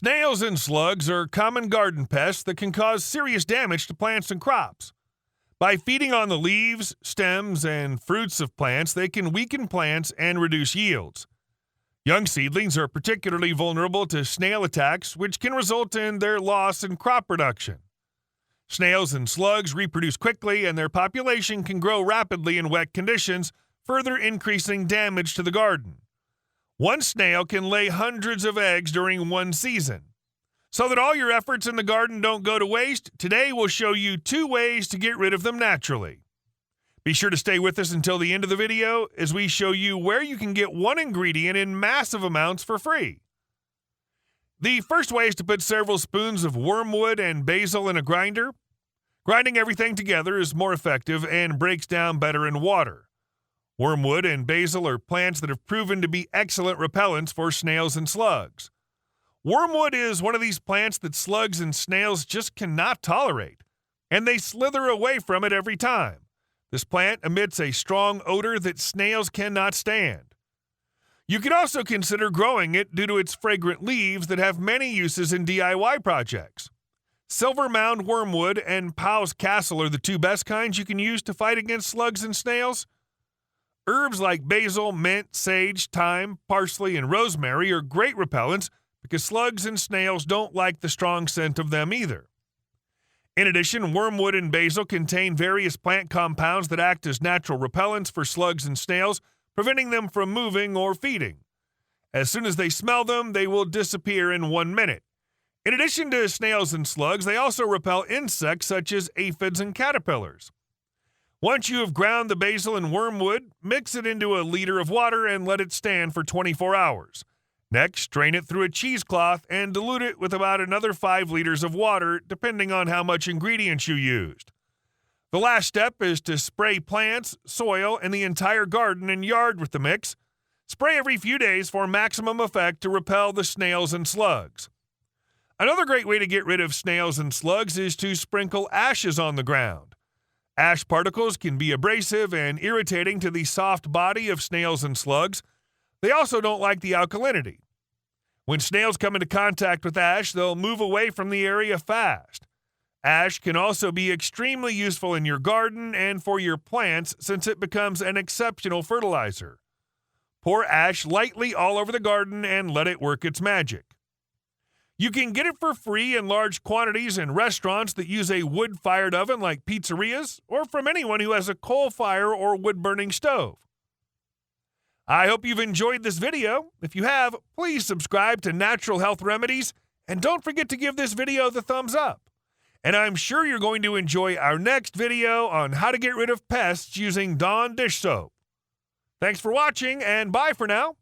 Snails and slugs are common garden pests that can cause serious damage to plants and crops. By feeding on the leaves, stems, and fruits of plants, they can weaken plants and reduce yields. Young seedlings are particularly vulnerable to snail attacks, which can result in their loss in crop production. Snails and slugs reproduce quickly, and their population can grow rapidly in wet conditions, further increasing damage to the garden. One snail can lay hundreds of eggs during one season. So that all your efforts in the garden don't go to waste, today we'll show you 2 ways to get rid of them naturally. Be sure to stay with us until the end of the video as we show you where you can get one ingredient in massive amounts for free. The first way is to put several spoons of wormwood and basil in a grinder. Grinding everything together is more effective and breaks down better in water. Wormwood and basil are plants that have proven to be excellent repellents for snails and slugs. Wormwood is one of these plants that slugs and snails just cannot tolerate, and they slither away from it every time. This plant emits a strong odor that snails cannot stand. You can also consider growing it due to its fragrant leaves that have many uses in DIY projects. Silver Mound wormwood and Powell's Castle are the 2 best kinds you can use to fight against slugs and snails. Herbs like basil, mint, sage, thyme, parsley, and rosemary are great repellents because slugs and snails don't like the strong scent of them either. In addition, wormwood and basil contain various plant compounds that act as natural repellents for slugs and snails, preventing them from moving or feeding. As soon as they smell them, they will disappear in 1 minute. In addition to snails and slugs, they also repel insects such as aphids and caterpillars. Once you have ground the basil and wormwood, mix it into a liter of water and let it stand for 24 hours. Next, strain it through a cheesecloth and dilute it with about another 5 liters of water, depending on how much ingredients you used. The last step is to spray plants, soil, and the entire garden and yard with the mix. Spray every few days for maximum effect to repel the snails and slugs. Another great way to get rid of snails and slugs is to sprinkle ashes on the ground. Ash particles can be abrasive and irritating to the soft body of snails and slugs. They also don't like the alkalinity. When snails come into contact with ash, they'll move away from the area fast. Ash can also be extremely useful in your garden and for your plants since it becomes an exceptional fertilizer. Pour ash lightly all over the garden and let it work its magic. You can get it for free in large quantities in restaurants that use a wood-fired oven like pizzerias, or from anyone who has a coal fire or wood-burning stove. I hope you've enjoyed this video. If you have, please subscribe to Natural Health Remedies, and don't forget to give this video the thumbs up. And I'm sure you're going to enjoy our next video on how to get rid of pests using Dawn dish soap. Thanks for watching, and bye for now.